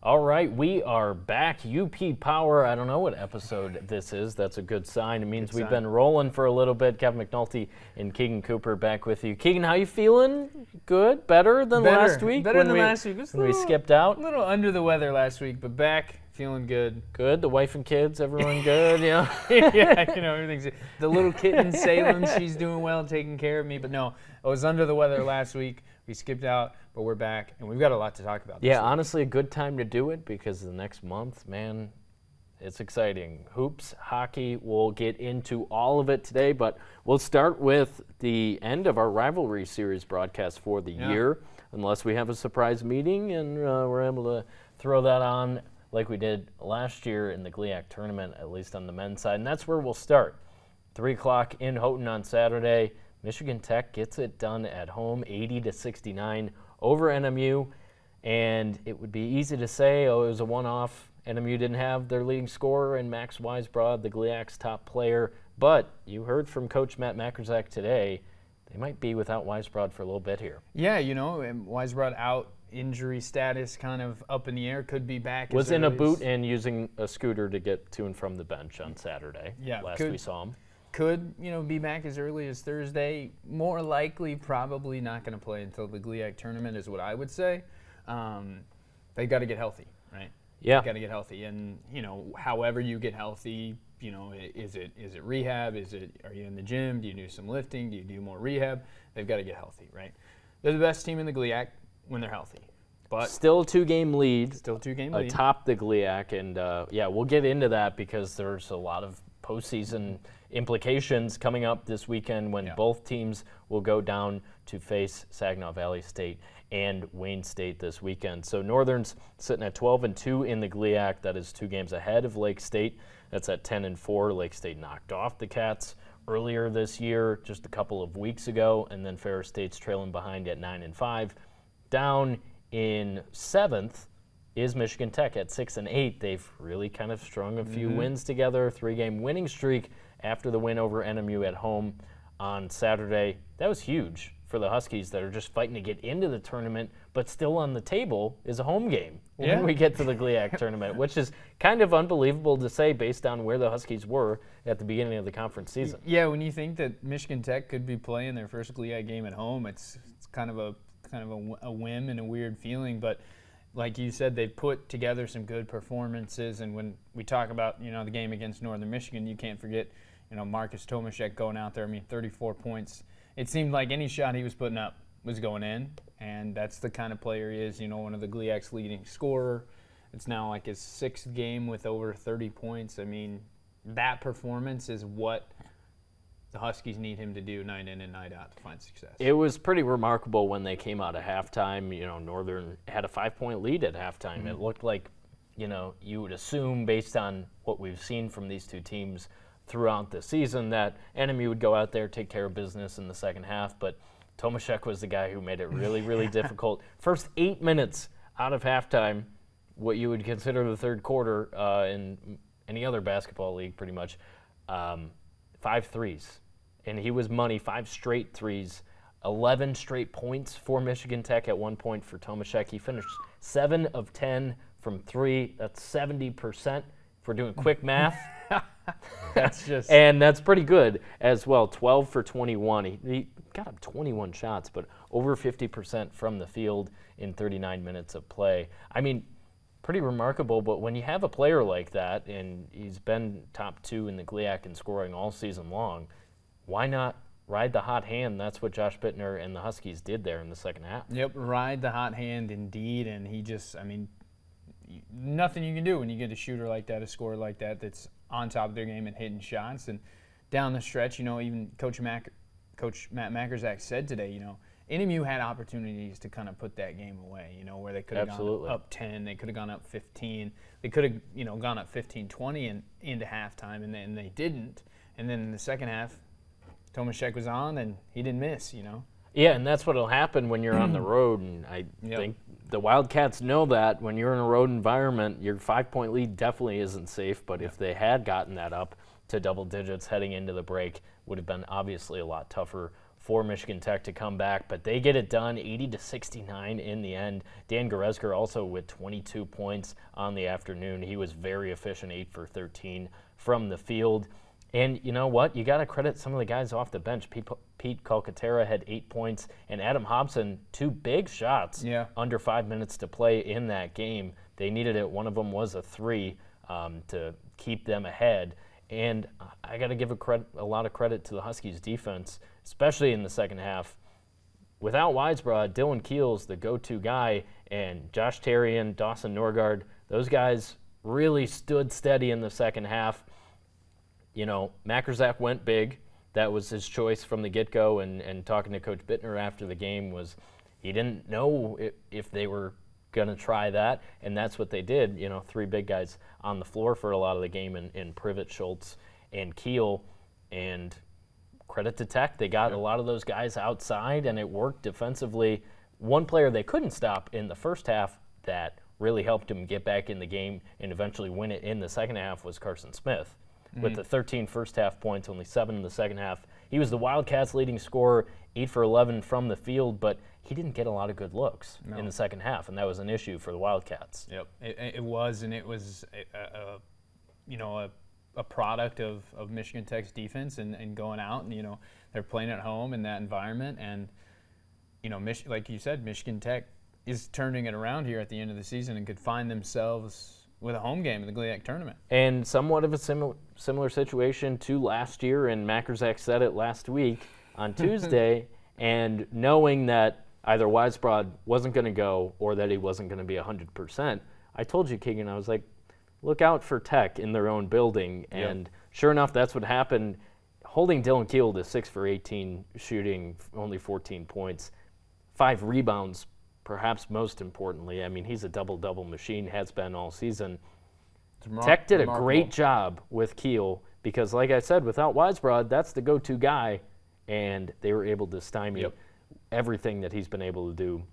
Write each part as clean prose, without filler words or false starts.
All right, we are back. UP Power. I don't know what episode this is. That's a good sign. It means we've been rolling for a little bit. Kevin McNulty and Keegan Cooper back with you. Keegan, how you feeling? Good? Better than last week? Better than last week. When we skipped out? A little under the weather last week, but back feeling good. Good? The wife and kids, everyone good? Yeah, yeah, everything's good. The little kitten, Salem, she's doing well, taking care of me. But no, I was under the weather last week. We skipped out, but we're back, and we've got a lot to talk about. Yeah, honestly, a good time to do it because the next month, man, it's exciting. Hoops, hockey, we'll get into all of it today, but we'll start with the end of our rivalry series broadcast for the year, unless we have a surprise meeting and we're able to throw that on like we did last year in the GLIAC tournament, at least on the men's side, and that's where we'll start. 3 o'clock in Houghton on Saturday. Michigan Tech gets it done at home, 80-69 over NMU, and it would be easy to say, oh, it was a one-off. NMU didn't have their leading scorer in Max Weisbrod, the GLIAC's top player, but you heard from Coach Matt Mackerzak today, they might be without Weisbrod for a little bit here. Yeah, Weisbrod out, injury status kind of up in the air, could be back. Was in a boot and using a scooter to get to and from the bench on Saturday. Yeah, last we saw him. Could, be back as early as Thursday. More likely, probably not going to play until the GLIAC tournament is what I would say. They got to get healthy, right? Yeah. Got to get healthy. And, however you get healthy, is it rehab? Are you in the gym? Do you do some lifting? Do you do more rehab? They've got to get healthy, right? They're the best team in the GLIAC when they're healthy. But still a two-game lead. Still 2-game lead. Atop the GLIAC. And, we'll get into that because there's a lot of postseason implications coming up this weekend when both teams will go down to face Saginaw Valley State and Wayne State this weekend. So Northern's sitting at 12-2 in the GLIAC. That is 2 games ahead of Lake State. That's at 10-4. Lake State knocked off the Cats earlier this year, just a couple of weeks ago, and then Ferris State's trailing behind at 9-5. Down in 7th is Michigan Tech at 6-8. They've really kind of strung a few wins together, 3-game winning streak after the win over NMU at home on Saturday. That was huge for the Huskies that are just fighting to get into the tournament, but still on the table is a home game when we get to the GLIAC tournament, which is kind of unbelievable to say based on where the Huskies were at the beginning of the conference season. Yeah, when you think that Michigan Tech could be playing their first GLIAC game at home, it's kind of a whim and a weird feeling, but like you said, they put together some good performances, and when we talk about the game against Northern Michigan, you can't forget Marcus Tomaszek going out there. 34 points. It seemed like any shot he was putting up was going in, and that's the kind of player he is. One of the GLIAC's leading scorer. It's now like his 6th game with over 30 points. That performance is what the Huskies need him to do night in and night out to find success. It was pretty remarkable when they came out at halftime. Northern had a 5-point lead at halftime. It looked like, you would assume based on what we've seen from these two teams throughout the season that NMU would go out there, take care of business in the second half, but Tomaszek was the guy who made it really, really difficult. First 8 minutes out of halftime, what you would consider the third quarter in any other basketball league pretty much, 5 threes. And he was money, 5 straight threes, 11 straight points for Michigan Tech at one point for Tomaszek. He finished 7 of 10 from 3. That's 70% if we're doing quick math. And that's pretty good as well. 12 for 21. He got up 21 shots, but over 50% from the field in 39 minutes of play. Pretty remarkable, but when you have a player like that, and he's been top 2 in the GLIAC in scoring all season long, why not ride the hot hand? That's what Josh Bittner and the Huskies did there in the second half. Yep, ride the hot hand indeed, and he just, nothing you can do when you get a shooter like that, a scorer like that, that's on top of their game and hitting shots. And down the stretch, even Coach Matt Mackerzak said today, NMU had opportunities to kind of put that game away, where they could have gone up 10, they could have gone up 15, they could have, gone up 15-20 and into halftime, and then they didn't. And then in the second half, Tomaszek was on, and he didn't miss, Yeah, and that's what will happen when you're on the road, and I think the Wildcats know that when you're in a road environment, your 5-point lead definitely isn't safe, but if they had gotten that up to double digits heading into the break, would have been obviously a lot tougher for Michigan Tech to come back, but they get it done 80-69 in the end. Dan Goretzka also with 22 points on the afternoon. He was very efficient, 8 for 13 from the field. And you know what? You got to credit some of the guys off the bench. Pete Calcaterra had 8 points, and Adam Hobson, 2 big shots under 5 minutes to play in that game. They needed it. One of them was a 3 to keep them ahead. And I got to give a lot of credit to the Huskies' defense, especially in the second half. Without Weisbrod, Dylan Keel's the go-to guy, and Josh Terrian, Dawson Norgard, those guys really stood steady in the second half. You know, Mackerzak went big. That was his choice from the get-go, and talking to Coach Bittner after the game was he didn't know if they were going to try that, and that's what they did. You know, 3 big guys on the floor for a lot of the game in Privet, Schultz, and Keel. And credit to Tech, they got a lot of those guys outside, and it worked defensively. One player they couldn't stop in the first half that really helped him get back in the game and eventually win it in the second half was Carson Smith. With the 13 first-half points, only 7 in the second half. He was the Wildcats' leading scorer, 8 for 11 from the field, but he didn't get a lot of good looks in the second half, and that was an issue for the Wildcats. Yep, it was, and it was a product of Michigan Tech's defense and going out, and, you know, they're playing at home in that environment, and, you know, like you said, Michigan Tech is turning it around here at the end of the season and could find themselves with a home game in the GLIAC tournament. And somewhat of a similar situation to last year, and Mackerzak said it last week on Tuesday, and knowing that either Weisbrod wasn't going to go or that he wasn't going to be 100%, I told you, Keegan, I was like, look out for Tech in their own building, and sure enough, that's what happened. Holding Dylan Keel to 6 for 18, shooting only 14 points, 5 rebounds, perhaps most importantly. I mean, he's a double-double machine, has been all season. Tech did a great job with Keel because, like I said, without Weisbrod, that's the go-to guy, and they were able to stymie everything that he's been able to do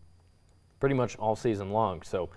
pretty much all season long. So,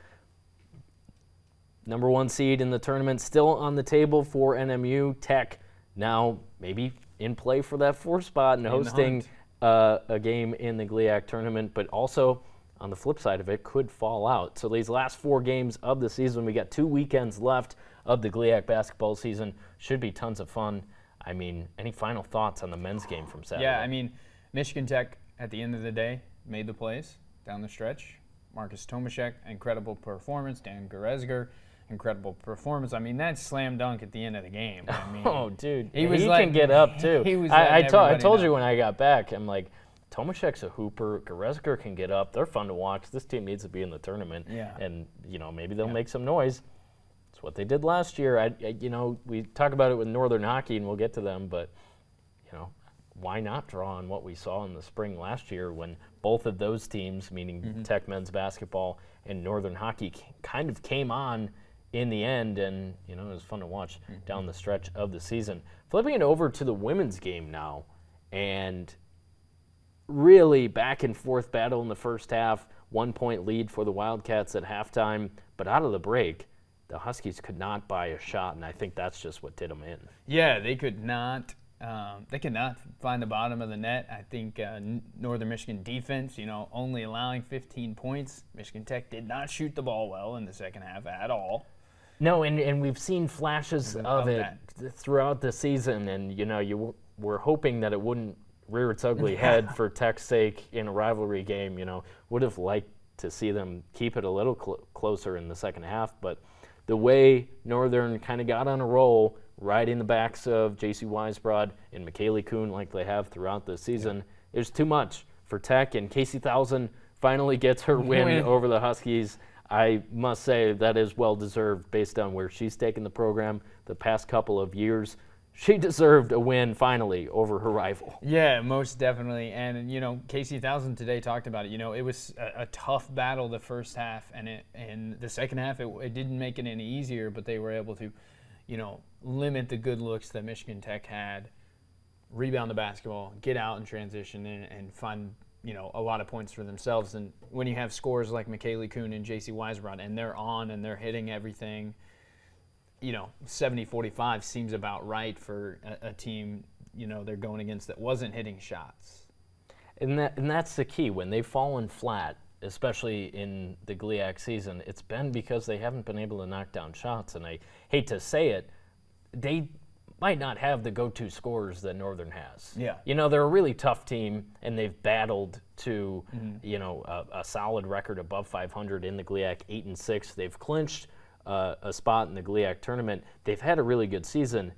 number 1 seed in the tournament still on the table for NMU. Tech now maybe in play for that 4th spot and hosting a game in the GLIAC tournament, but also on the flip side of it, could fall out. So these last 4 games of the season, we got 2 weekends left of the GLIAC basketball season. Should be tons of fun. I mean, any final thoughts on the men's game from Saturday? Yeah, I mean, Michigan Tech, at the end of the day, made the plays down the stretch. Marcus Tomaszek, incredible performance. Dan Goretzka, incredible performance. I mean, that's slam dunk at the end of the game. I mean, oh, dude. He can get up, too. I told you when I got back, I'm like, Tomaszek's a hooper. Goretzka can get up. They're fun to watch. This team needs to be in the tournament. And, you know, maybe they'll make some noise. It's what they did last year. You know, we talk about it with Northern Hockey, and we'll get to them, but, you know, why not draw on what we saw in the spring last year when both of those teams, meaning Tech men's basketball and Northern Hockey, kind of came on in the end, and, you know, it was fun to watch down the stretch of the season. Flipping it over to the women's game now, and really back and forth battle in the first half, 1-point lead for the Wildcats at halftime, but out of the break, the Huskies could not buy a shot, and I think that's just what did them in. Yeah, they could not. They could not find the bottom of the net. I think Northern Michigan defense, you know, only allowing 15 points. Michigan Tech did not shoot the ball well in the second half at all. No, and we've seen flashes of it throughout the season, and, you know, we're hoping that it wouldn't rear its ugly head for Tech's sake in a rivalry game. You know, would have liked to see them keep it a little closer in the second half, but the way Northern kind of got on a roll, right in the backs of J.C. Weisbrod and McKaylee Kuhn like they have throughout the season, it was too much for Tech, and Casey Thousand finally gets her win over the Huskies. I must say that is well-deserved based on where she's taken the program the past couple of years. She deserved a win finally over her rival. Yeah, most definitely. And, you know, Casey Thousand today talked about it. You know, it was a tough battle the first half, and in the second half it didn't make it any easier, but they were able to, you know, limit the good looks that Michigan Tech had, rebound the basketball, get out in transition, and find, you know, a lot of points for themselves. And when you have scores like McKaylee Kuhn and J.C. Weisbrod, and they're on and they're hitting everything, you know, 70-45 seems about right for a team, you know, they're going against that wasn't hitting shots. And that's the key. When they've fallen flat, especially in the GLIAC season, it's been because they haven't been able to knock down shots. And I hate to say it, they might not have the go-to scorers that Northern has. Yeah. You know, they're a really tough team, and they've battled to, you know, a solid record above 500 in the GLIAC, 8-6. They've clinched a spot in the GLIAC tournament. They've had a really good season,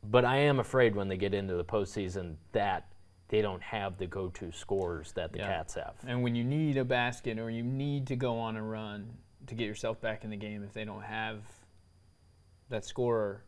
but I am afraid when they get into the postseason that they don't have the go-to scorers that the Cats have. And when you need a basket or you need to go on a run to get yourself back in the game, if they don't have that scorer,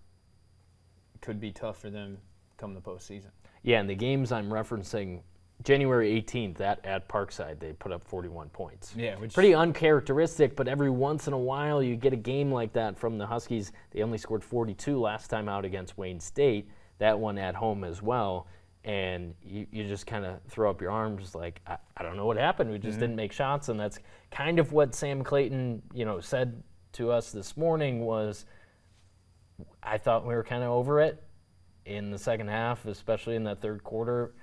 it could be tough for them come the postseason. Yeah, and the games I'm referencing, January 18th at Parkside, they put up 41 points. Yeah, which pretty uncharacteristic, but every once in a while you get a game like that from the Huskies. They only scored 42 last time out against Wayne State, that one at home as well. And you just kind of throw up your arms like, I don't know what happened. We just didn't make shots, and that's kind of what Sam Clayton, you know, said to us this morning was, I thought we were kind of over it in the second half, especially in that third quarter.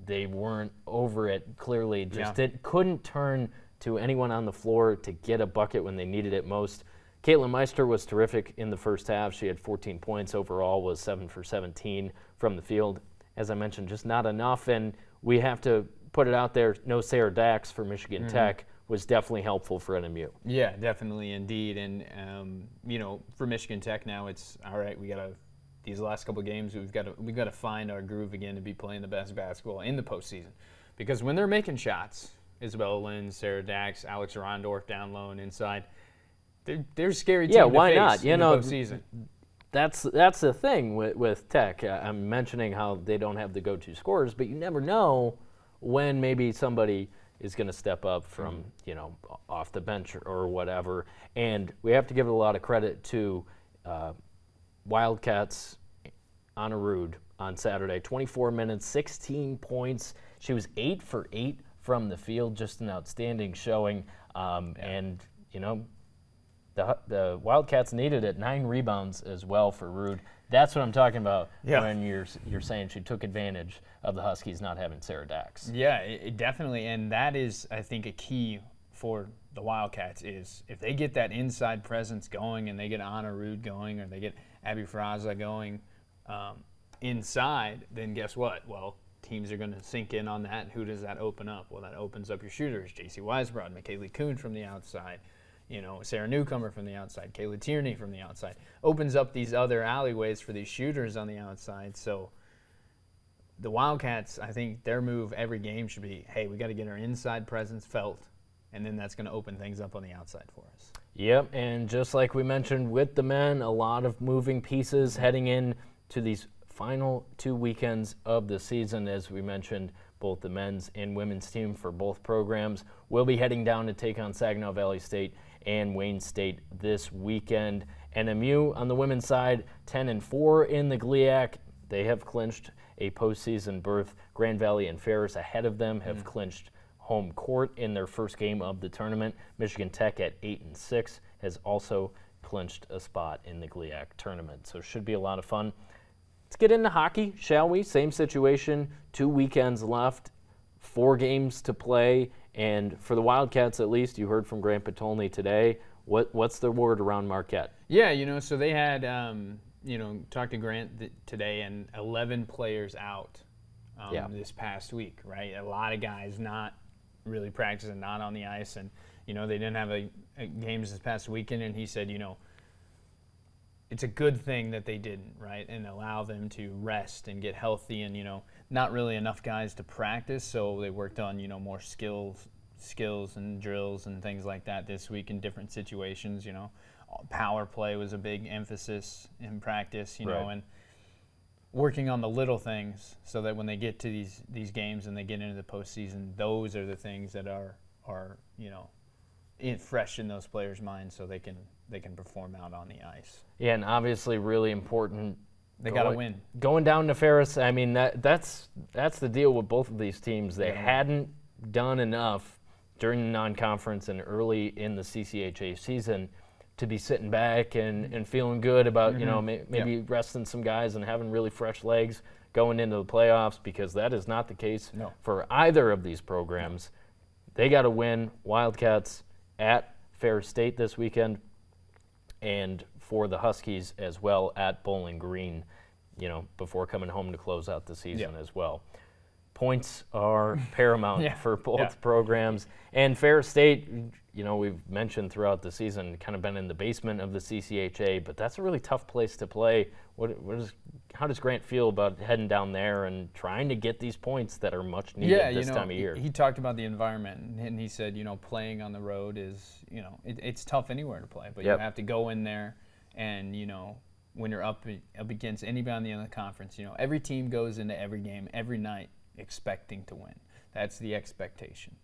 They weren't over it, clearly. Just couldn't turn to anyone on the floor to get a bucket when they needed it most. Caitlin Meister was terrific in the first half. She had 14 points overall, was 7 for 17 from the field. As I mentioned, just not enough, and we have to put it out there, no Sarah Dax for Michigan Tech was definitely helpful for NMU. Yeah, definitely, indeed. And, you know, for Michigan Tech now, it's, all right, we got to, these last couple of games, we've got to find our groove again to be playing the best basketball in the postseason. Because when they're making shots, Isabella Lynn, Sarah Dax, Alex Rondorf down low and inside, they're scary team to why face not? You in know, the postseason. That's the thing with Tech. I'm mentioning how they don't have the go-to scorers, but you never know when maybe somebody is going to step up from, you know, off the bench or whatever. And we have to give a lot of credit to Wildcats Anna Ruud on Saturday. 24 minutes, 16 points. She was 8 for 8 from the field, just an outstanding showing. And, you know, the Wildcats needed it. 9 rebounds as well for Ruud. That's what I'm talking about when you're saying she took advantage of the Huskies not having Sarah Dax. Yeah, it definitely, and that is, I think, a key for the Wildcats is if they get that inside presence going and they get Anna Ruud going or they get Abby Fraza going inside, then guess what? Well, teams are going to sink in on that. Who does that open up? Well, that opens up your shooters. J.C. Weisbrod, McKaylee Kuhn from the outside. You know, Sarah Newcomer from the outside, Kayla Tierney from the outside. Opens up these other alleyways for these shooters on the outside. So the Wildcats, I think their move every game should be, hey, we got to get our inside presence felt, and then that's going to open things up on the outside for us. Yep, and just like we mentioned with the men, a lot of moving pieces heading in to these final 2 weekends of the season. As we mentioned, both the men's and women's team for both programs will be heading down to take on Saginaw Valley State and Wayne State this weekend. NMU on the women's side, 10-4 in the GLIAC. They have clinched a postseason berth. Grand Valley and Ferris ahead of them have clinched home court in their first game of the tournament. Michigan Tech at 8-6 has also clinched a spot in the GLIAC tournament. So it should be a lot of fun. Let's get into hockey, shall we? Same situation, 2 weekends left, 4 games to play. And for the Wildcats, at least, you heard from Grant Patolny today. What's the word around Marquette? Yeah, you know, so they had, you know, talked to Grant today, and 11 players out this past week, right? A lot of guys not really practicing, not on the ice, and, you know, they didn't have a games this past weekend, and he said, you know, it's a good thing that they didn't, right, and allow them to rest and get healthy and, you know, not really enough guys to practice, so they worked on, you know, more skills and drills and things like that this week in different situations, you know. Power play was a big emphasis in practice, you know, and working on the little things so that when they get to these games and they get into the postseason, those are the things that are you know, fresh in those players' minds so they can perform out on the ice. Yeah, and obviously really important. They got to win. Going down to Ferris, I mean, that's the deal with both of these teams. They hadn't done enough during the non-conference and early in the CCHA season to be sitting back and feeling good about, you know, maybe resting some guys and having really fresh legs going into the playoffs, because that is not the case No. for either of these programs. They got to win. Wildcats at Ferris State this weekend, and for the Huskies as well at Bowling Green, before coming home to close out the season as well. Points are paramount for both programs. And Ferris State, we've mentioned throughout the season, kind of been in the basement of the CCHA, but that's a really tough place to play. How does Grant feel about heading down there and trying to get these points that are much needed this time of year? He talked about the environment, and he said, playing on the road is, it's tough anywhere to play, but you have to go in there and, when you're up against anybody in the conference, every team goes into every game every night expecting to win. That's the expectation.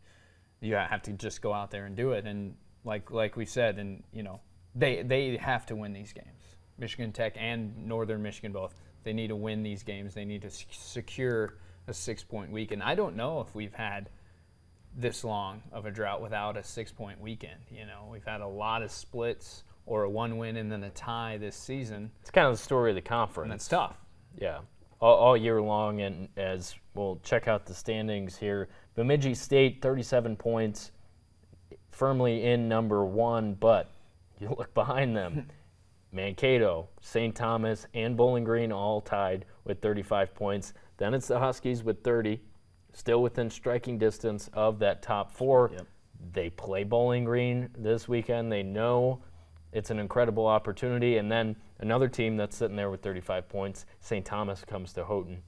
You have to just go out there and do it. And like we said, and they have to win these games. Michigan Tech and Northern Michigan both. They need to win these games. They need to secure a 6-point weekend. I don't know if we've had this long of a drought without a 6-point weekend. We've had a lot of splits or a 1 win and then a tie this season. It's kind of the story of the conference. And that's tough. Yeah. All year long, and as we'll check out the standings here, Bemidji State, 37 points, firmly in number 1, but you look behind them, Mankato, St. Thomas, and Bowling Green all tied with 35 points. Then it's the Huskies with 30, still within striking distance of that top 4. Yep. They play Bowling Green this weekend. They know it's an incredible opportunity. And then another team that's sitting there with 35 points, St. Thomas, comes to Houghton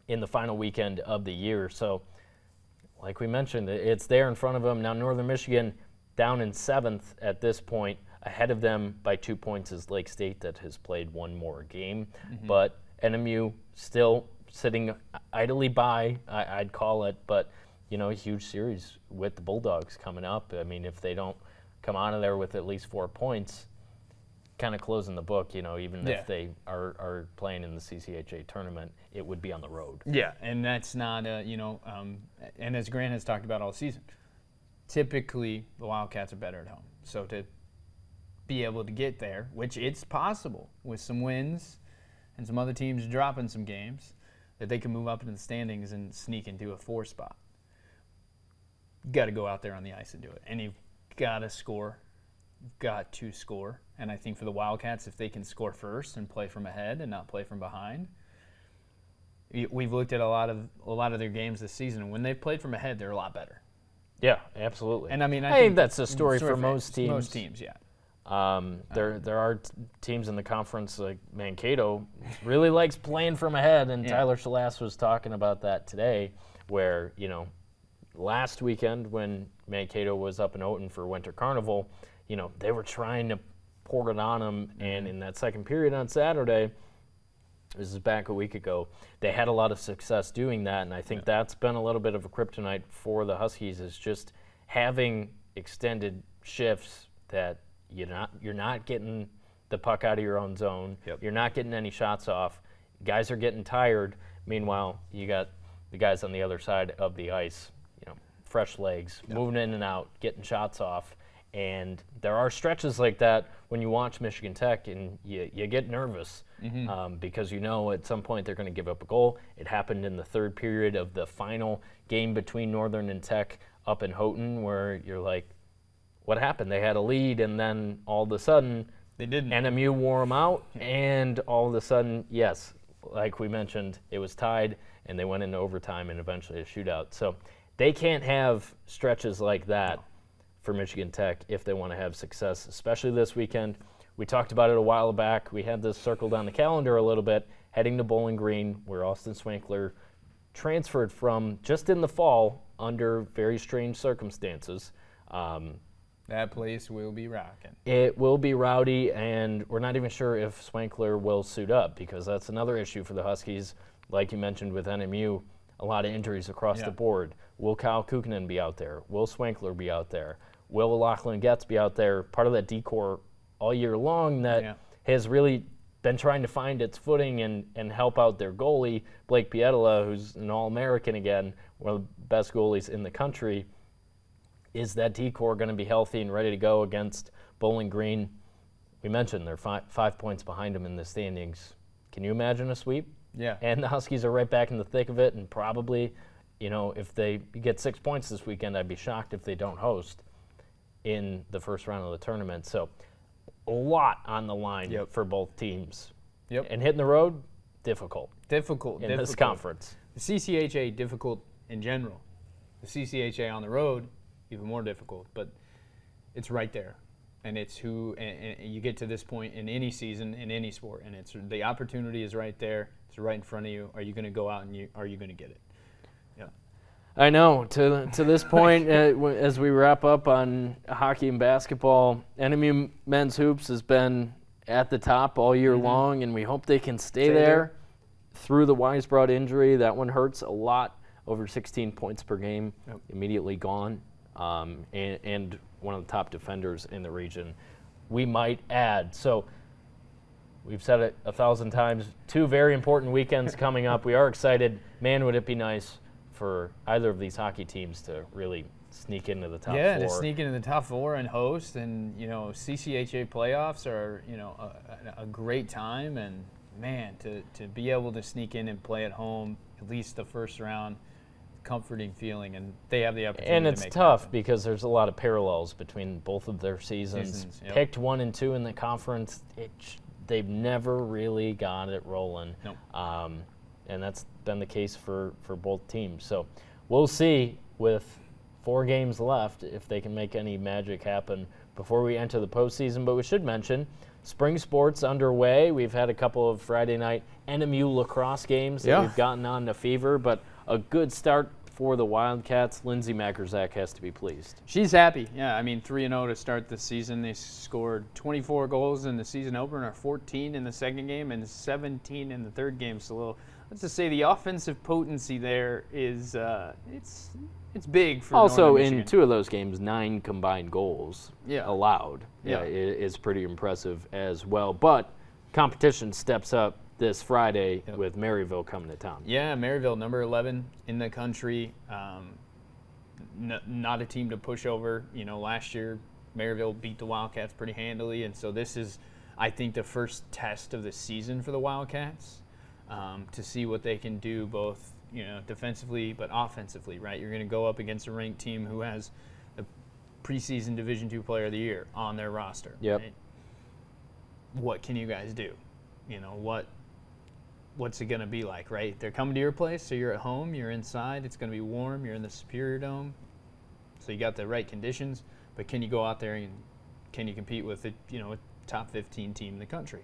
in the final weekend of the year. So, like we mentioned, it's there in front of them. Now Northern Michigan down in 7th at this point. Ahead of them by 2 points is Lake State, that has played one more game. Mm-hmm. But NMU still sitting idly by, I'd call it. But, a huge series with the Bulldogs coming up. I mean, if they don't come out of there with at least 4 points, kind of closing the book, even if they are playing in the CCHA tournament, it would be on the road. Yeah, and that's not, and as Grant has talked about all season, typically the Wildcats are better at home. So to be able to get there, which it's possible with some wins and some other teams dropping some games, that they can move up into the standings and sneak into a 4 spot. You got to go out there on the ice and do it. And you've got to score. You've got to score. And I think for the Wildcats, if they can score first and play from ahead and not play from behind, we've looked at a lot of their games this season, and when they've played from ahead, they're a lot better. Yeah, absolutely. And I mean, I think that's a story for most teams. Most teams, yeah. There are teams in the conference like Mankato really likes playing from ahead, and Tyler Shalas was talking about that today, where last weekend when Mankato was up in Houghton for Winter Carnival, they were trying to pour it on them, and in that second period on Saturday, this is back a week ago, they had a lot of success doing that, and I think that's been a little bit of a kryptonite for the Huskies, is just having extended shifts that you're not getting the puck out of your own zone. Yep. You're not getting any shots off. Guys are getting tired. Meanwhile, you got the guys on the other side of the ice, fresh legs, moving in and out, getting shots off. And there are stretches like that when you watch Michigan Tech, and you get nervous because at some point they're going to give up a goal. It happened in the third period of the final game between Northern and Tech up in Houghton, where you're like, what happened? They had a lead, and then all of a sudden they didn't. NMU wore them out, and all of a sudden, yes, like we mentioned, it was tied, and they went into overtime and eventually a shootout. So they can't have stretches like that for Michigan Tech if they want to have success, especially this weekend. We talked about it a while back. We had this circled on the calendar a little bit, heading to Bowling Green, where Austin Swankler transferred from just in the fall under very strange circumstances. That place will be rocking. It will be rowdy, and we're not even sure if Swankler will suit up, because that's another issue for the Huskies. Like you mentioned with NMU, a lot of injuries across the board. Will Kyle Kukkonen be out there? Will Swankler be out there? Will Lachlan Getz be out there? Part of that decor all year long that has really been trying to find its footing and help out their goalie, Blake Pietila, who's an All-American again, one of the best goalies in the country. Is that decor going to be healthy and ready to go against Bowling Green? We mentioned they're 5 points behind them in the standings. Can you imagine a sweep? Yeah. And the Huskies are right back in the thick of it, and probably, if they get 6 points this weekend, I'd be shocked if they don't host in the first round of the tournament. So a lot on the line for both teams. Yep. And hitting the road, difficult. Difficult. In this conference. The CCHA, difficult in general. The CCHA on the road, even more difficult. But it's right there. And it's and you get to this point in any season, in any sport, and it's the opportunity is right there. It's right in front of you. Are you going to go out and are you going to get it? Yeah. I know. To this point, as we wrap up on hockey and basketball, NMU men's hoops has been at the top all year long, and we hope they can stay there through the Weisbrod injury. That one hurts a lot. Over 16 points per game, immediately gone, and one of the top defenders in the region, we might add. So we've said it 1,000 times, 2 very important weekends coming up. We are excited. Man, would it be nice for either of these hockey teams to really sneak into the top 4. Yeah, to sneak into the top 4 and host. And, CCHA playoffs are, a great time. And, man, to be able to sneak in and play at home, at least the first round, comforting feeling, and they have the opportunity and to it's make tough because there's a lot of parallels between both of their seasons. Picked 1 and 2 in the conference, they've never really got it rolling. Nope. And that's been the case for both teams. So we'll see with 4 games left if they can make any magic happen before we enter the postseason. But we should mention spring sports underway. We've had a couple of Friday night NMU lacrosse games that we've gotten on to fever, but a good start for the Wildcats. Lindsay McNulty has to be pleased. She's happy. Yeah, I mean 3-0 to start the season. They scored 24 goals in the season opener, 14 in the second game, and 17 in the third game. So let's just say the offensive potency there is it's big for also Northern Michigan. In 2 of those games, 9 combined goals allowed. Is pretty impressive as well. But competition steps up this Friday with Maryville coming to town. Yeah, Maryville, number 11 in the country. Not a team to push over. Last year Maryville beat the Wildcats pretty handily, and so this is, I think, the first test of the season for the Wildcats to see what they can do both, defensively but offensively. Right, you're going to go up against a ranked team who has the preseason Division II Player of the Year on their roster. Yep. Right? What can you guys do? What's it going to be like, right? They're coming to your place, so you're at home, you're inside, it's going to be warm, you're in the Superior Dome, so you got the right conditions, but can you go out there and can you compete with a top 15 team in the country?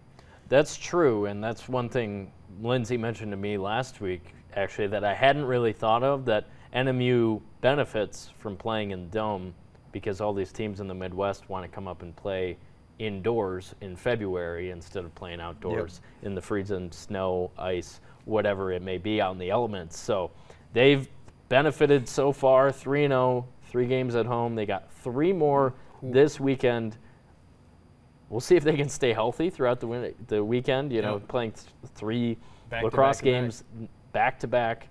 That's true, and that's one thing Lindsay mentioned to me last week, actually, that I hadn't really thought of, that NMU benefits from playing in the Dome because all these teams in the Midwest want to come up and play indoors in February instead of playing outdoors in the freezing snow, ice, whatever it may be out in the elements. So they've benefited so far, 3-0, 3 games at home. They got 3 more this weekend. We'll see if they can stay healthy throughout the weekend. Playing 3 lacrosse games back to back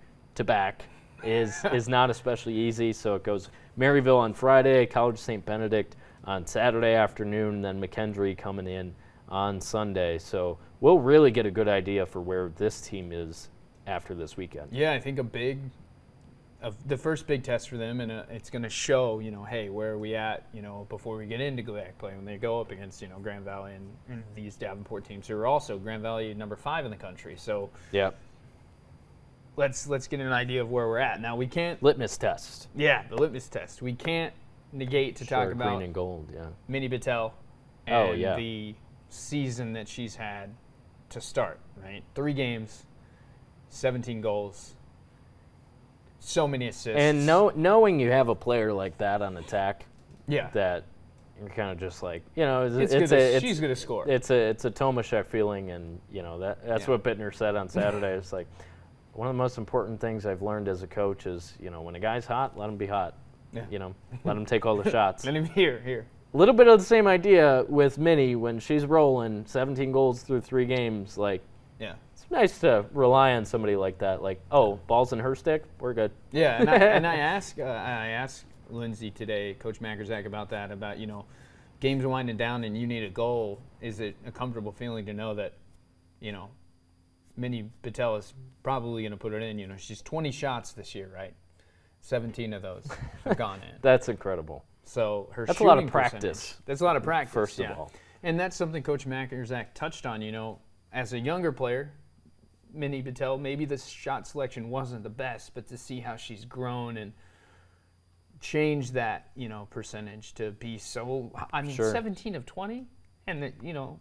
is not especially easy. So it goes Maryville on Friday, College St. Benedict on Saturday afternoon, and then McKendree coming in on Sunday. So we'll really get a good idea for where this team is after this weekend. Yeah, I think the first big test for them, and it's going to show, hey, where are we at, before we get into GLIAC play when they go up against, Grand Valley and these Davenport teams who are also Grand Valley number 5 in the country. So yeah, let's get an idea of where we're at. Now we can't litmus test. Yeah, the litmus test. We can't negate to talk about green and gold, Minnie Battelle and the season that she's had to start, right? 3 games, 17 goals, so many assists. And knowing you have a player like that on attack, that you're kind of just like, she's going to score. It's a Tomaszek feeling, and that's what Bittner said on Saturday. It's like one of the most important things I've learned as a coach is, when a guy's hot, let him be hot. Yeah. Let him take all the shots. Let him here. A little bit of the same idea with Minnie when she's rolling 17 goals through 3 games. It's nice to rely on somebody like that. Ball's in her stick, we're good. Yeah, and I asked Lindsay today, Coach McNulty, about that. About games winding down and you need a goal. Is it a comfortable feeling to know that Minnie Patel is probably going to put it in. You know, she's 20 shots this year, right? 17 of those have gone in. That's incredible. So that's a lot of practice. That's a lot of practice. First of all. And that's something Coach Zach touched on. You know, as a younger player, Minnie Patel, maybe the shot selection wasn't the best, but to see how she's grown and changed that, you know, percentage to be so, I mean, 17 of 20, and you know,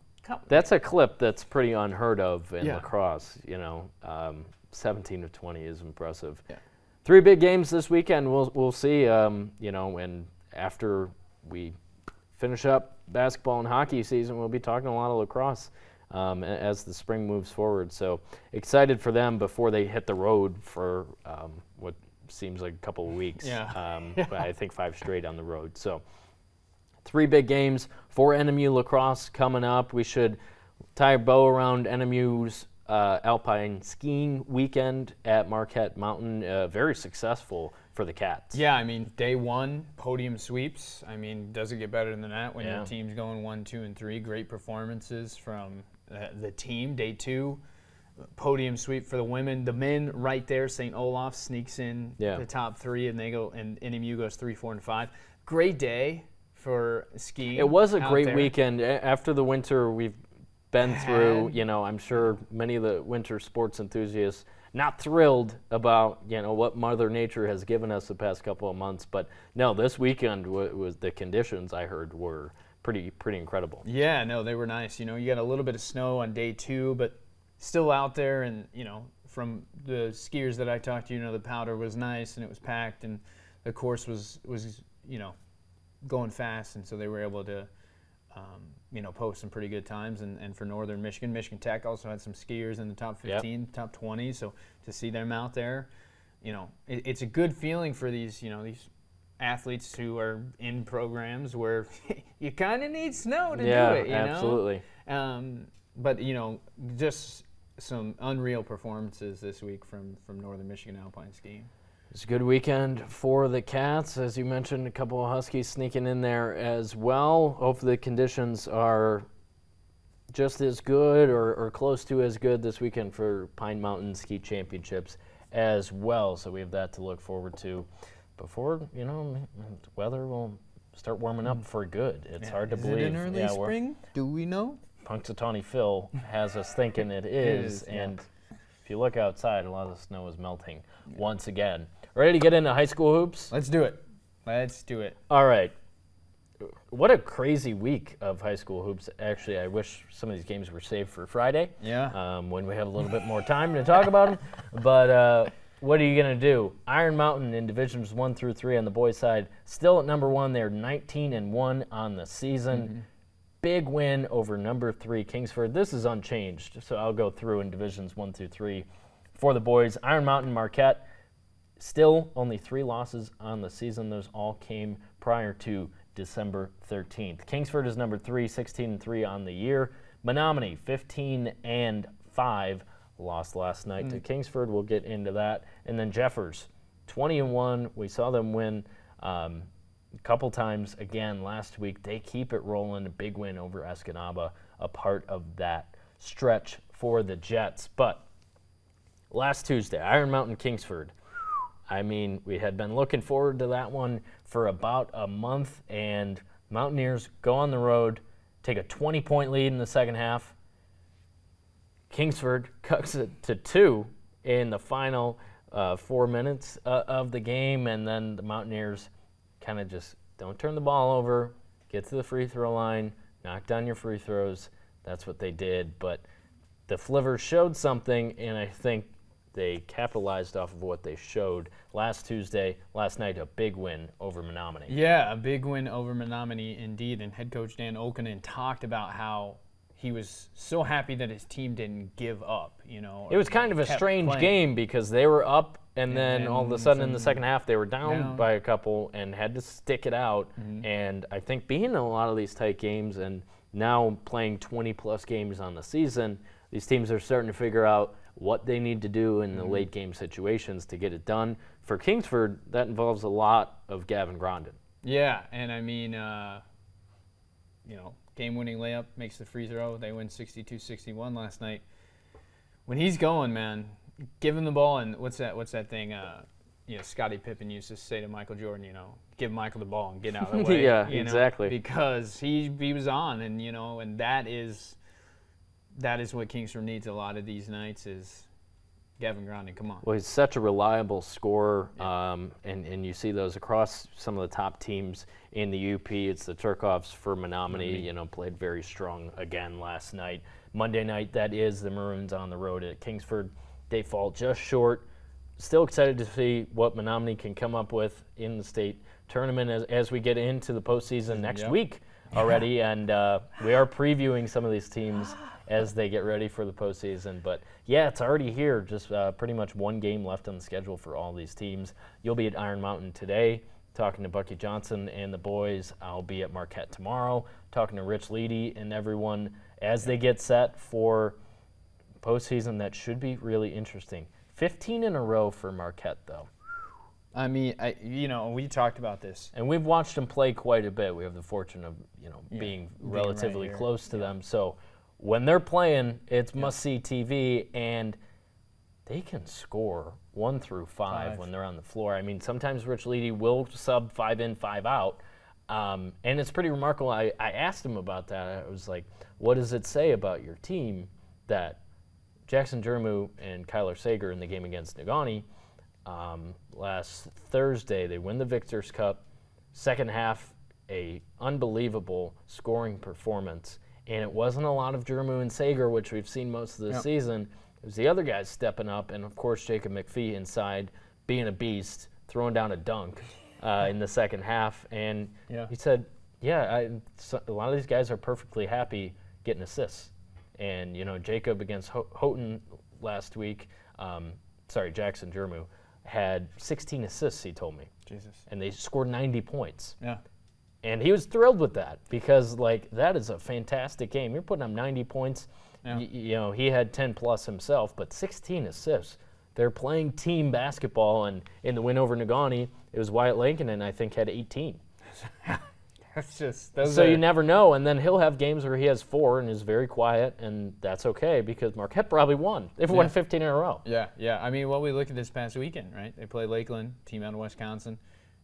that's a clip that's pretty unheard of in lacrosse. You know, 17 of 20 is impressive. Yeah. 3 big games this weekend. We'll see. You know, and after we finish up basketball and hockey season, we'll be talking a lot of lacrosse as the spring moves forward. So excited for them before they hit the road for what seems like a couple of weeks. But I think 5 straight on the road. So 3 big games for NMU lacrosse coming up. We should tie a bow around NMU's alpine skiing weekend at Marquette Mountain. Very successful for the Cats. Yeah, I mean, day 1, podium sweeps. I mean, does it get better than that when your team's going 1, 2, and 3? Great performances from the team. Day 2, podium sweep for the women. The men right there, St. Olaf sneaks in the top 3, and they go, and NMU goes 3, 4, and 5. Great day for skiing. It was a great weekend. After the winter we've been through, you know, I'm sure many of the winter sports enthusiasts not thrilled about, you know, what Mother Nature has given us the past couple of months. But no, this weekend was the conditions I heard were pretty incredible. Yeah, no, they were nice. You know, you got a little bit of snow on day 2, but still out there. And, you know, from the skiers that I talked to, you know, the powder was nice and it was packed and the course was you know, going fast. And so they were able to, you know, post some pretty good times. And for Northern Michigan Tech also had some skiers in the top 15, top 20. So to see them out there, you know, it's a good feeling for these, you know, these athletes who are in programs where you kind of need snow to do it, you absolutely. know? But, you know, just some unreal performances this week from Northern Michigan Alpine Skiing. It's a good weekend for the Cats. As you mentioned, a couple of Huskies sneaking in there as well. Hopefully the conditions are just as good or close to as good this weekend for Pine Mountain Ski Championships as well. So we have that to look forward to before, you know, the weather will start warming up for good. It's hard to believe. Is it in early spring? Do we know? Punxsutawney Phil has us thinking it is. And if you look outside, a lot of the snow is melting once again. Ready to get into high school hoops? Let's do it. Let's do it. All right. What a crazy week of high school hoops. Actually, I wish some of these games were saved for Friday. When we have a little bit more time to talk about them. But what are you going to do? Iron Mountain in Divisions 1 through 3 on the boys' side, still at number 1. They're 19-1 on the season. Big win over number 3 Kingsford. This is unchanged, so I'll go through in Divisions 1 through 3 for the boys. Iron Mountain, Marquette, still only 3 losses on the season. Those all came prior to December 13th. Kingsford is number 3, 16-3 on the year. Menominee, 15-5, lost last night to Kingsford. We'll get into that. And then Jeffers, 20-1. We saw them win a couple times again last week. They keep it rolling. A big win over Escanaba, a part of that stretch for the Jets. But last Tuesday, Iron Mountain Kingsford. I mean, we had been looking forward to that one for about a month, and Mountaineers go on the road, take a 20-point lead in the second half. Kingsford cuts it to 2 in the final 4 minutes of the game, and then the Mountaineers kind of just don't turn the ball over, get to the free throw line, knock down your free throws. That's what they did. But the Flivers showed something, and I think they capitalized off of what they showed last night, a big win over Menominee. Yeah, a big win over Menominee indeed. And head coach Dan Okinen talked about how he was so happy that his team didn't give up, you know. It was kind of a strange game because they were up and then all of a sudden in the second half they were down by a couple and had to stick it out. And I think being in a lot of these tight games and now playing 20-plus games on the season, these teams are starting to figure out what they need to do in the late game situations to get it done. For Kingsford, that involves a lot of Gavin Grondin. Yeah, and I mean, you know, game-winning layup makes the free throw. They win 62-61 last night. when he's going, man, give him the ball. And what's that thing? Scottie Pippen used to say to Michael Jordan, give Michael the ball and get out of the way. Yeah, exactly. Because he was on, and and that is what Kingsford needs a lot of these nights is Gavin Grondin. Come on. Well, he's such a reliable scorer, and you see those across some of the top teams in the UP. It's the Turkoffs for Menominee. Played very strong again last night. Monday night, that is the Maroons on the road at Kingsford. They fall just short. Still excited to see what Menominee can come up with in the state tournament as we get into the postseason next week already. And we are previewing some of these teams as they get ready for the postseason. But, yeah, it's already here. Just pretty much one game left on the schedule for all these teams. You'll be at Iron Mountain today talking to Bucky Johnson and the boys. I'll be at Marquette tomorrow talking to Rich Leedy and everyone as they get set for postseason. That should be really interesting. 15 in a row for Marquette, though. I mean, we talked about this. And we've watched them play quite a bit. We have the fortune of, being relatively right close to them. So when they're playing, it's must-see TV, and they can score 1 through 5 when they're on the floor. I mean, sometimes Rich Leedy will sub 5 in, 5 out, and it's pretty remarkable. I asked him about that. I was like, what does it say about your team that Jackson Jermu and Kyler Sager in the game against Negaunee last Thursday, they win the Victor's Cup. Second half, a unbelievable scoring performance. And it wasn't a lot of Jermu and Sager, which we've seen most of the season. It was the other guys stepping up, and, of course, Jacob McPhee inside, being a beast, throwing down a dunk in the second half. And he said, a lot of these guys are perfectly happy getting assists. And, Jacob against Houghton last week, Jackson Jermu, had 16 assists, he told me. Jesus. And they scored 90 points. Yeah. And he was thrilled with that because, that is a fantastic game. You're putting up 90 points. Yeah. He had 10-plus himself, but 16 assists. They're playing team basketball, and in the win over Negaunee, it was Wyatt Lankinen, I think, had 18. That's just you never know, and then he'll have games where he has 4 and is very quiet, and that's okay because Marquette probably won. They've won 15 in a row. Yeah. I mean, we look at this past weekend, right? They played Lakeland, team out of Wisconsin,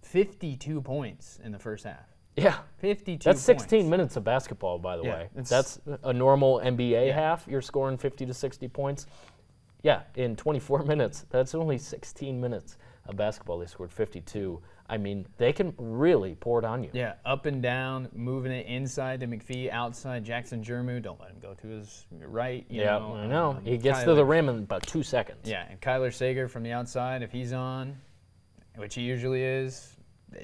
52 points in the first half. Yeah. 52 That's 16 points. minutes of basketball, by the way. It's, That's a normal NBA half. You're scoring 50 to 60 points. Yeah, in 24 minutes. That's only 16 minutes of basketball. They scored 52. I mean, they can really pour it on you. Yeah, up and down, moving it inside to McPhee, outside Jackson Jermu. Don't let him go to his right. You know. I know. He gets to the rim in about 2 seconds. Yeah, and Kyler Sager from the outside, if he's on, which he usually is,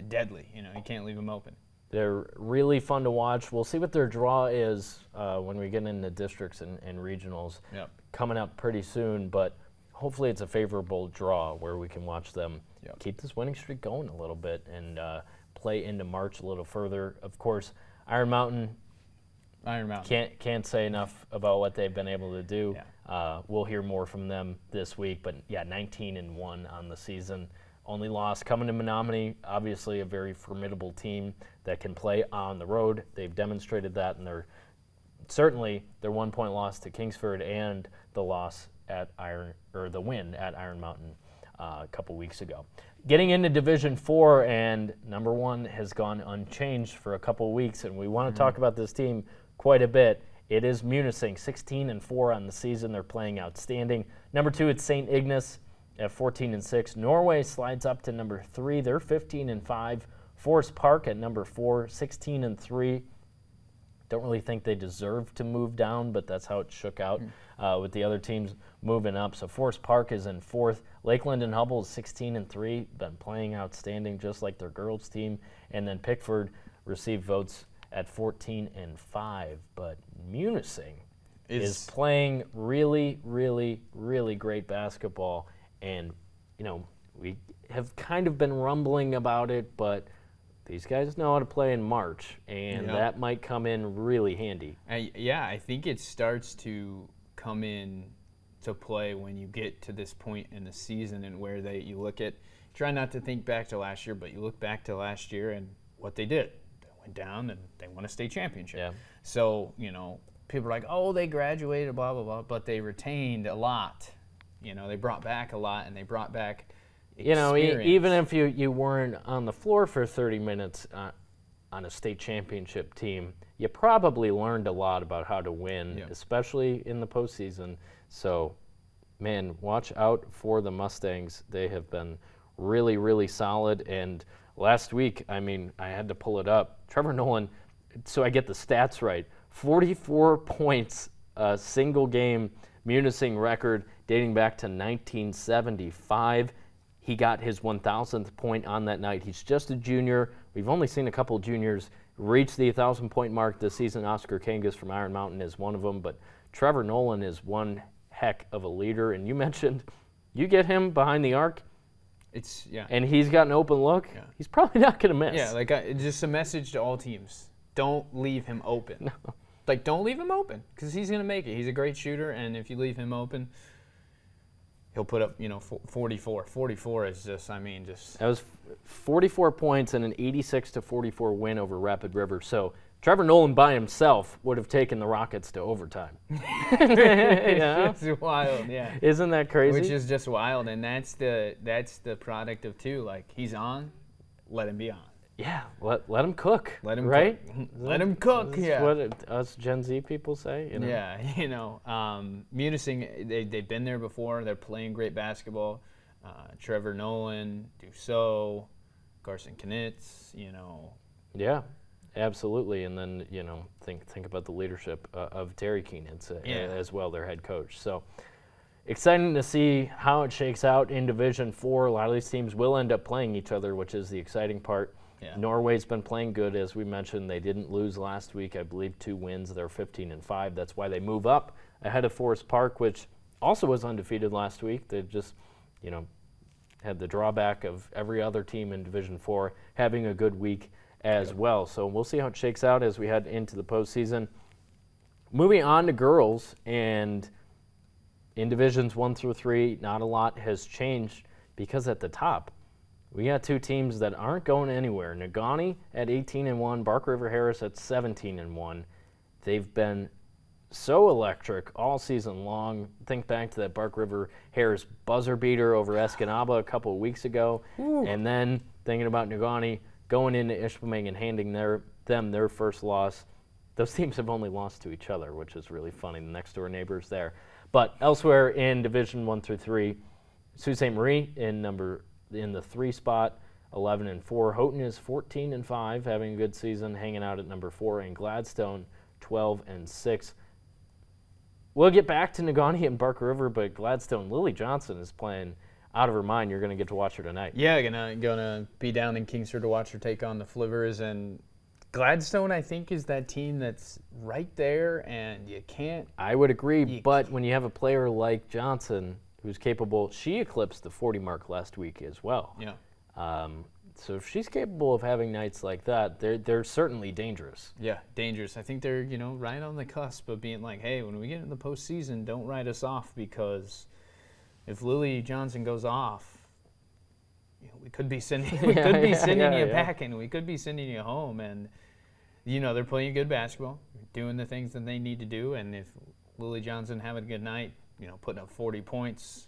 deadly. You can't leave him open. They're really fun to watch. We'll see what their draw is when we get into districts and regionals coming up pretty soon, but hopefully it's a favorable draw where we can watch them keep this winning streak going a little bit and play into March a little further. Of course, Iron Mountain can't say enough about what they've been able to do. Yeah. We'll hear more from them this week, but 19-1 on the season. Only loss coming to Menominee, obviously a very formidable team that can play on the road. They've demonstrated that, and their 1-point loss to Kingsford and the loss at the win at Iron Mountain a couple weeks ago. Getting into Division 4, and number 1 has gone unchanged for a couple weeks, and we want to talk about this team quite a bit. It is Munising, 16-4 on the season. They're playing outstanding. Number 2, it's St. Ignace at 14-6. Norway slides up to number 3. They're 15-5. Forest Park at number 4, 16-3. Don't really think they deserve to move down, but that's how it shook out with the other teams moving up. So Forest Park is in 4th. Lakeland and Hubble is 16-3, been playing outstanding just like their girls team. And then Pickford received votes at 14-5. But Munising is playing really, really, really great basketball. And, we have kind of been rumbling about it, but these guys know how to play in March, and that might come in really handy. I think it starts to come in to play when you get to this point in the season and where you look at, try not to think back to last year, but you look back to last year and what they did. They went down and they won a state championship. Yeah. So, people are like, oh, they graduated, blah, blah, blah, but they retained a lot. They brought back a lot, and they brought back experience. Even if you weren't on the floor for 30 minutes on a state championship team, you probably learned a lot about how to win, especially in the postseason. So, man, watch out for the Mustangs. They have been really, really solid. And last week, I had to pull it up. Trevor Nolan, so I get the stats right, 44 points, a single game Munising record dating back to 1975. He got his 1,000th point on that night. He's just a junior. We've only seen a couple juniors reach the 1,000-point mark this season. Oscar Kangas from Iron Mountain is one of them, but Trevor Nolan is one heck of a leader. And you mentioned you get him behind the arc, and he's got an open look, he's probably not going to miss. Yeah, just a message to all teams. Don't leave him open. No. Don't leave him open, because he's going to make it. He's a great shooter, and if you leave him open, he'll put up, 44. 44 is just. That was 44 points and an 86-44 win over Rapid River. So Trevor Nolan by himself would have taken the Rockets to overtime. It's wild, yeah. Isn't that crazy? Which is just wild, and that's the product of two. He's on, let him be on. Yeah, let him cook. Let him right? cook. Let him cook. That's what us Gen Z people say. Yeah, Munising, they've been there before. They're playing great basketball. Trevor Nolan, Dussault, Carson Knitz. Yeah, absolutely. And then think about the leadership of Terry Keenan as well, their head coach. So. Exciting to see how it shakes out in Division 4. A lot of these teams will end up playing each other, which is the exciting part. Yeah. Norway's been playing good, as we mentioned. They didn't lose last week. I believe 2 wins. They're 15-5. That's why they move up ahead of Forest Park, which also was undefeated last week. They just, had the drawback of every other team in Division 4 having a good week as well. So we'll see how it shakes out as we head into the postseason. Moving on to girls, and in Divisions 1 through 3, not a lot has changed because at the top, we got 2 teams that aren't going anywhere. Negaunee at 18-1, Bark River Harris at 17-1. They've been so electric all season long. Think back to that Bark River Harris buzzer beater over Escanaba a couple of weeks ago. Ooh. And then thinking about Negaunee going into Ishpeming and handing them their first loss. Those teams have only lost to each other, which is really funny. The next door neighbors there. But elsewhere in Division 1 through 3, Sault Ste. Marie in the 3 spot, 11-4. Houghton is 14-5, having a good season, hanging out at number 4, and Gladstone 12-6. We'll get back to Negaunee and Bark River, but Gladstone, Lily Johnson is playing out of her mind. You're going to get to watch her tonight. Yeah, gonna be down in Kingsford to watch her take on the Flivers, and Gladstone, I think, is that team that's right there, and you can't. I would agree, but when you have a player like Johnson who's capable, she eclipsed the 40 mark last week as well. Yeah. So if she's capable of having nights like that, they're certainly dangerous. Yeah, dangerous. I think they're right on the cusp of being like, hey, when we get in the postseason, don't write us off, because if Lily Johnson goes off, we could be sending you packing. We could be sending you home, and they're playing good basketball, doing the things that they need to do, and if Lily Johnson having a good night, putting up 40 points,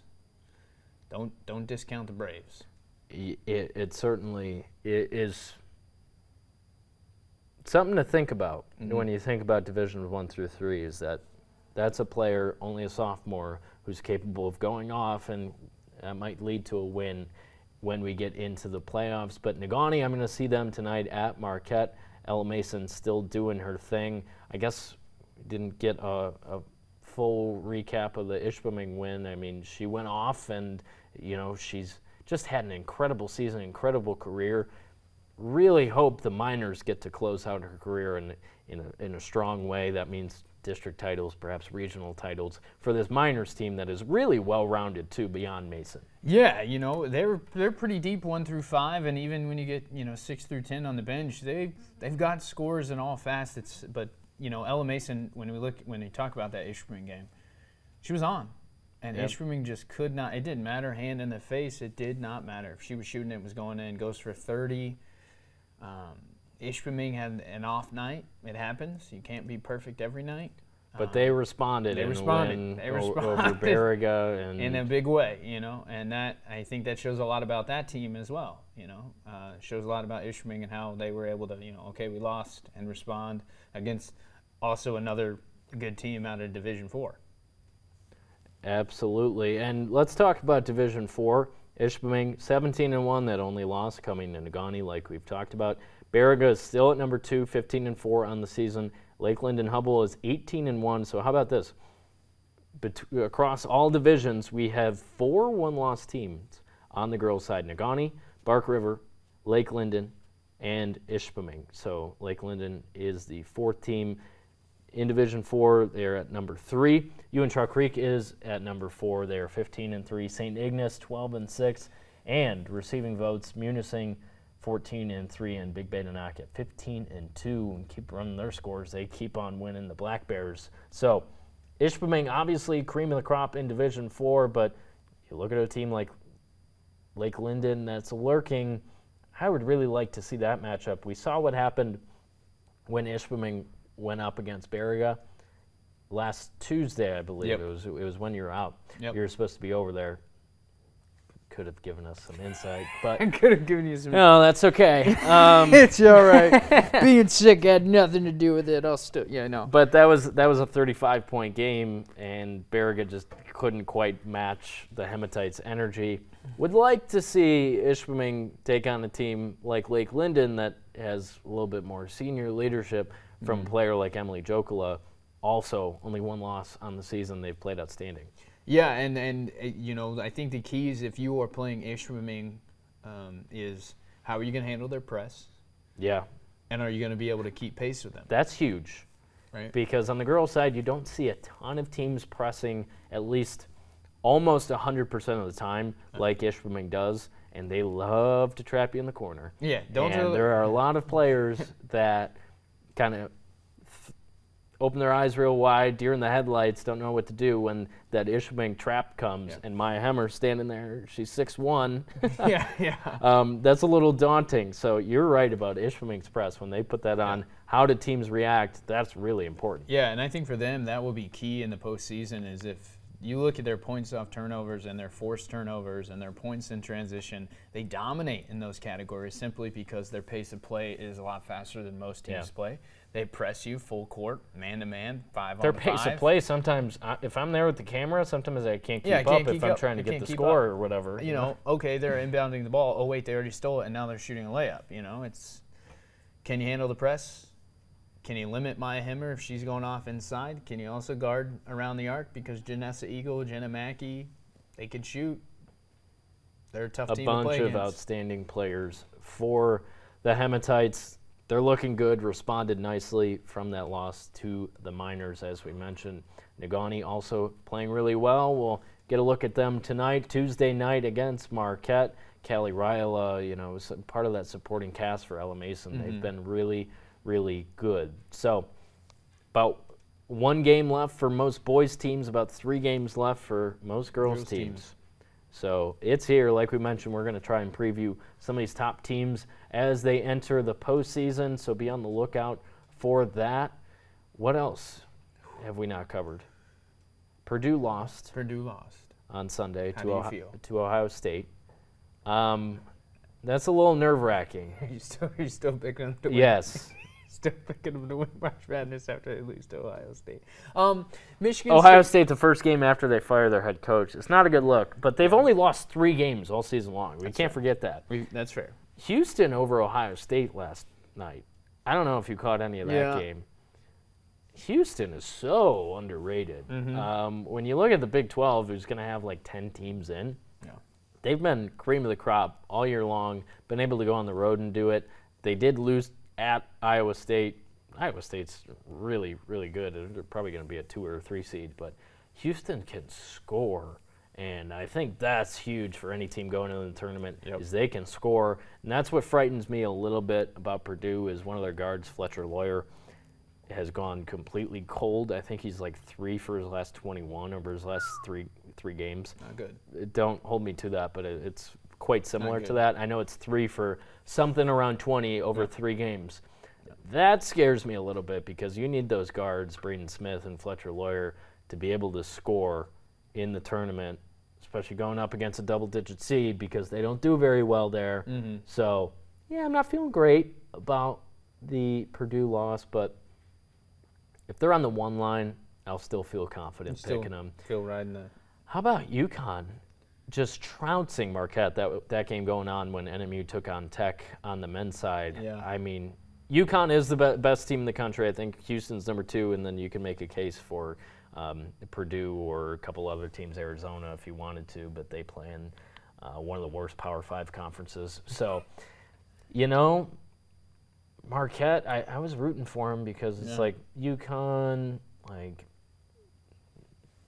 don't discount the Braves. It certainly is something to think about when you think about Division 1 through 3. Is that's a player, only a sophomore, who's capable of going off, and that might lead to a win when we get into the playoffs. But Negaunee, I'm going to see them tonight at Marquette. Ella Mason still doing her thing. I guess didn't get a full recap of the Ishpeming win. I mean, she went off, and she's just had an incredible season, incredible career. Really hope the Miners get to close out her career in a strong way. That means district titles, perhaps regional titles for this Miners team that is really well-rounded too, beyond Mason. Yeah, they're pretty deep 1 through 5, and even when you get 6 through 10 on the bench, they've got scores in all facets. But Ella Mason, when you talk about that Ishpeming game, she was on. And Ishpeming just could not. It didn't matter. Hand in the face. It did not matter. If she was shooting, it was going in. Goes for 30. Ishpeming had an off night. It happens. You can't be perfect every night. But they responded. They responded Over Beriga and in a big way, and that I think that shows a lot about that team as well. Shows a lot about Ishpeming and how they were able to, okay, we lost and respond against also another good team out of Division 4. Absolutely, and let's talk about Division 4. Ishpeming 17-1, that only loss coming to Negaunee, like we've talked about. Beriga is still at number 2, 15-4 on the season. Lakeland and Hubbell is 18-1. So how about this? Across all divisions, we have 4 one-loss teams on the girls' side: Negaunee, Bark River, Lake Linden, and Ishpeming. So Lake Linden is the 4th team in Division 4. They're at number 3. Uintah Creek is at number 4. They are 15-3. St. Ignace 12-6, and receiving votes, Munising 14-3, and Big Beta-Knock at 15-2, and keep running their scores. They keep on winning the Black Bears. So Ishpeming, obviously cream of the crop in Division 4, but you look at a team like Lake Linden that's lurking. I would really like to see that matchup. We saw what happened when Ishpeming went up against Beriga last Tuesday, I believe. Yep. It was when you were out. Yep. You were supposed to be over there. Could have given us some insight, but I could have given you some. No, that's okay. It's all right. Being sick had nothing to do with it. I'll still, no. But that was a 35-point game, and Beriga just couldn't quite match the Hematites' energy. Would like to see Ishpeming take on a team like Lake Linden that has a little bit more senior leadership from a player like Emily Jokula. Also, only 1 loss on the season. They've played outstanding. Yeah, and I think the keys, if you are playing Ishpeming, is how are you going to handle their press? Yeah. And are you going to be able to keep pace with them? That's huge. Right. Because on the girls' side, you don't see a ton of teams pressing at least almost 100% of the time like Ishpeming does, and they love to trap you in the corner. Yeah. There are a lot of players that kind of open their eyes real wide, deer in the headlights, don't know what to do when that Ishpeming trap comes, and Maya Hemmer standing there, she's 6'1". That's a little daunting. So you're right about Ishpeming's press. When they put that on, how do teams react? That's really important. Yeah, and I think for them that will be key in the postseason is if you look at their points off turnovers and their forced turnovers and their points in transition, they dominate in those categories simply because their pace of play is a lot faster than most teams play. They press you full court, man-to-man, 5-on-5. Their pace of play, sometimes, if I'm there with the camera, sometimes I can't keep up if I'm trying to get the score or whatever. Okay, they're inbounding the ball. Oh, wait, they already stole it, and now they're shooting a layup. Can you handle the press? Can you limit Maya Hemmer if she's going off inside? Can you also guard around the arc? Because Janessa Eagle, Jenna Mackey, they can shoot. They're a tough team to play against. A bunch of outstanding players for the Hematites. They're looking good, responded nicely from that loss to the Miners, as we mentioned. Negaunee also playing really well. We'll get a look at them tonight, Tuesday night against Marquette. Callie Ryla, is part of that supporting cast for Ella Mason. They've been really, really good. So about 1 game left for most boys teams, about 3 games left for most girls teams. So it's here. Like we mentioned, we're going to try and preview some of these top teams as they enter the postseason, so be on the lookout for that. What else have we not covered? Purdue lost on Sunday to Ohio State. That's a little nerve-wracking. Are you still picking them to win? Yes. Still picking them to win March Madness after they lose to Ohio State. Ohio State, the first game after they fire their head coach. It's not a good look, but they've only lost 3 games all season long. We can't forget that. That's fair. Houston over Ohio State last night. I don't know if you caught any of that game. Houston is so underrated. When you look at the Big 12, who's going to have like 10 teams in, they've been cream of the crop all year long, been able to go on the road and do it. They did lose at Iowa State. Iowa State's really, really good. They're probably going to be a 2 or a 3 seed, but Houston can score, and I think that's huge for any team going into the tournament is they can score, and that's what frightens me a little bit about Purdue is one of their guards, Fletcher Lawyer, has gone completely cold. I think he's like 3 for his last 21 over his last three games. Not good. Don't hold me to that, but it's quite similar to that. I know it's 3 for something around 20 over 3 games. That scares me a little bit because you need those guards, Braden Smith and Fletcher Lawyer, to be able to score in the tournament, especially going up against a double-digit seed because they don't do very well there. So, yeah, I'm not feeling great about the Purdue loss, but if they're on the 1 line, I'll still feel confident picking them. Still riding that. How about UConn just trouncing Marquette, that game going on when NMU took on Tech on the men's side? Yeah. I mean, UConn is the best team in the country. I think Houston's number 2, and then you can make a case for Purdue or a couple other teams, Arizona if you wanted to, but they play in one of the worst Power 5 conferences. So, Marquette, I was rooting for them because it's like UConn, like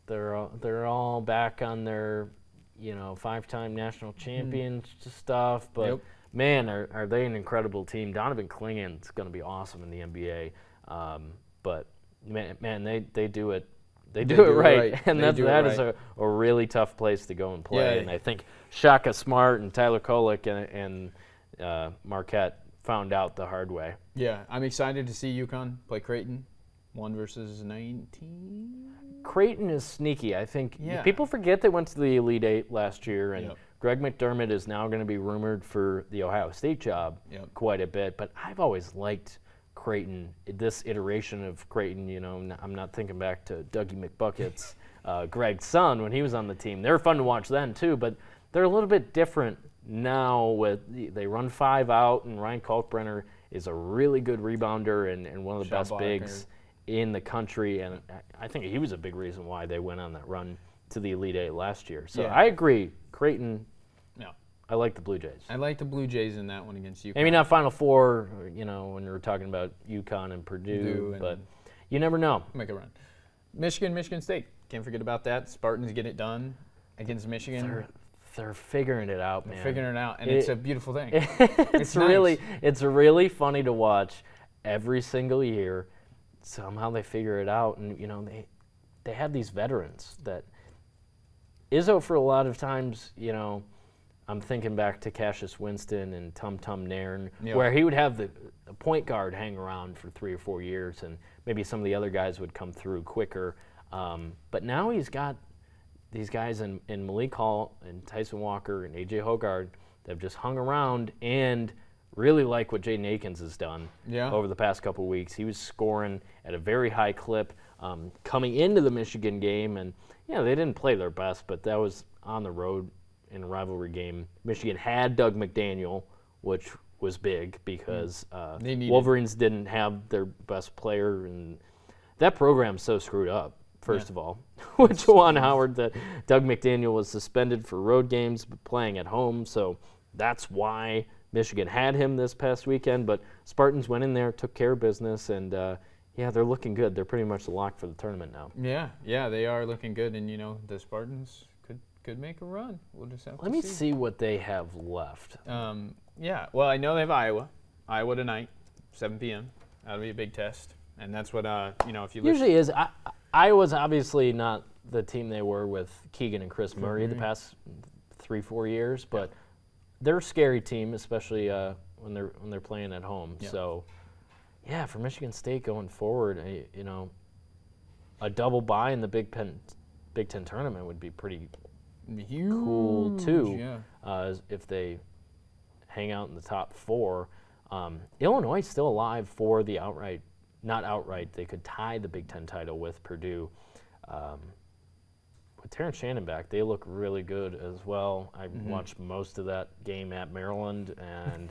they're all back on their 5-time national champions stuff, but man, are they an incredible team. Donovan Clingan's going to be awesome in the NBA, but man, they do it. They do it right, and that is a really tough place to go and play. Yeah. And I think Shaka Smart and Tyler Kolek and Marquette found out the hard way. Yeah, I'm excited to see UConn play Creighton, 1 versus 19. Creighton is sneaky. I think people forget they went to the Elite Eight last year, and Greg McDermott is now going to be rumored for the Ohio State job quite a bit. But I've always liked Creighton, this iteration of Creighton. I'm not thinking back to Dougie McBucket's Greg's son when he was on the team. They were fun to watch then too, but they're a little bit different now. They run 5 out, and Ryan Kalkbrenner is a really good rebounder and one of the best bigs in the country, and I think he was a big reason why they went on that run to the Elite Eight last year. So I agree, Creighton. I like the Blue Jays. I like the Blue Jays in that one against UConn. Maybe not Final Four, when you're talking about UConn and Purdue, but you never know. Make a run. Michigan State. Can't forget about that. Spartans get it done against Michigan. They're figuring it out, man. They're figuring it out, and it's a beautiful thing. It's really funny to watch every single year. Somehow they figure it out, and they have these veterans that Izzo for a lot of times, I'm thinking back to Cassius Winston and Tum Tum Nairn, where he would have the point guard hang around for 3 or 4 years, and maybe some of the other guys would come through quicker. But now he's got these guys in Malik Hall and Tyson Walker and A.J. Hoggard that have just hung around and really like what Jaden Akins has done over the past couple of weeks. He was scoring at a very high clip coming into the Michigan game, and they didn't play their best, but that was on the road in a rivalry game. Michigan had Doug McDaniel, which was big because Wolverines didn't have their best player, and that program's so screwed up. First of all, with Juwan Howard, that Doug McDaniel was suspended for road games, but playing at home, so that's why Michigan had him this past weekend. But Spartans went in there, took care of business, and they're looking good. They're pretty much the lock for the tournament now. Yeah, they are looking good, and the Spartans could make a run. We'll just have Let me see what they have left. Well, I know they have Iowa tonight, 7 p.m. That'll be a big test, and that's what if you usually is. Iowa's obviously not the team they were with Keegan and Chris Murray the past 3-4 years, but they're a scary team, especially when they're playing at home. So, for Michigan State going forward, a double bye in the Big Ten tournament would be pretty cool too. If they hang out in the top 4. Illinois is still alive for the not outright. They could tie the Big Ten title with Purdue. With Terrence Shannon back, they look really good as well. I watched most of that game at Maryland, and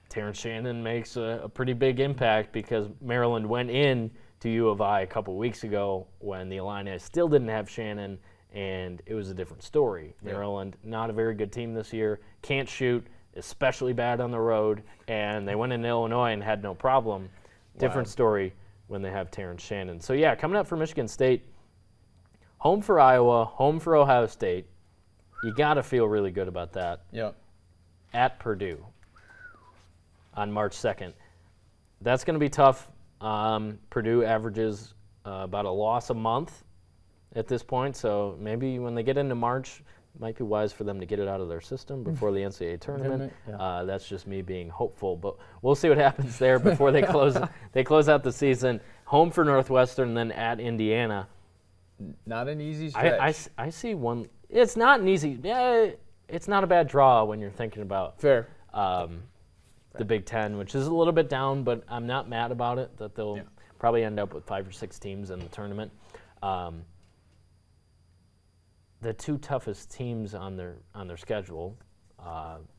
Terrence Shannon makes a pretty big impact because Maryland went in to U of I a couple weeks ago when the Illini still didn't have Shannon, and it was a different story. Maryland, not a very good team this year, can't shoot, especially bad on the road, and they went into Illinois and had no problem. Different story when they have Terrence Shannon. So, coming up for Michigan State, home for Iowa, home for Ohio State. You got to feel really good about that. At Purdue on March 2nd. That's going to be tough. Purdue averages about a loss a month at this point, so maybe when they get into March, might be wise for them to get it out of their system before the NCAA tournament. Yeah. That's just me being hopeful, but we'll see what happens there before they close out the season. Home for Northwestern, then at Indiana. Not an easy stretch. I see one. It's not an easy. Yeah, it's not a bad draw when you're thinking about Fair. The Big Ten, which is a little bit down, but I'm not mad about it. That they'll probably end up with 5 or 6 teams in the tournament. The 2 toughest teams on their schedule,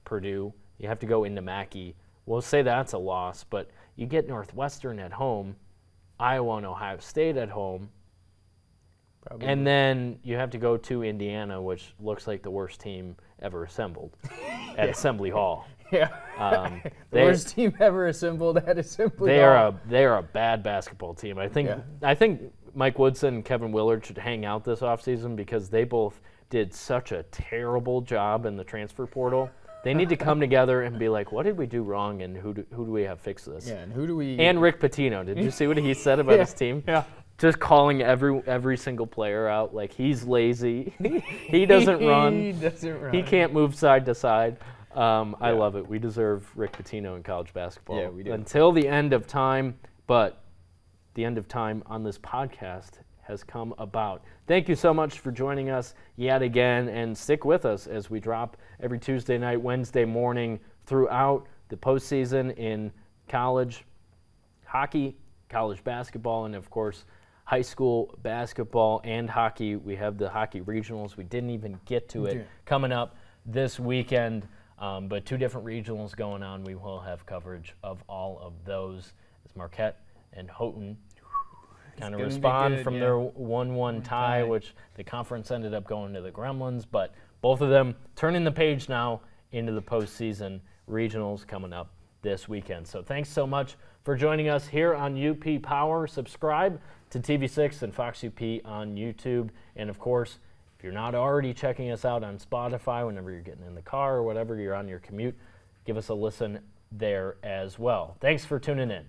Purdue. You have to go into Mackey. We'll say that's a loss, but you get Northwestern at home, Iowa and Ohio State at home, and then you have to go to Indiana, which looks like the worst team ever assembled at Assembly Hall. Yeah. The worst team ever assembled at Assembly Hall. They are a bad basketball team. I think Mike Woodson and Kevin Willard should hang out this offseason because they both did such a terrible job in the transfer portal. They need to come together and be like, what did we do wrong, and who do we have fix this? Yeah, and who do we? And Rick Pitino, did you see what he said about his team? Yeah. Just calling every single player out like he's lazy. He doesn't run. He doesn't run. He can't move side to side. I love it. We deserve Rick Pitino in college basketball. Yeah, we do. Until the end of time, but the end of time on this podcast has come about. Thank you so much for joining us yet again, and stick with us as we drop every Tuesday night, Wednesday morning throughout the postseason in college hockey, college basketball, and of course high school basketball and hockey. We have the hockey regionals. We didn't even get to it coming up this weekend, but 2 different regionals going on. We will have coverage of all of those as Marquette and Houghton kind of respond from their 1-1 tie, which the conference ended up going to the Gremlins, but both of them turning the page now into the postseason regionals coming up this weekend. So thanks so much for joining us here on UP Power. Subscribe to TV6 and Fox UP on YouTube. And of course, if you're not already checking us out on Spotify, whenever you're getting in the car or whatever, you're on your commute, give us a listen there as well. Thanks for tuning in.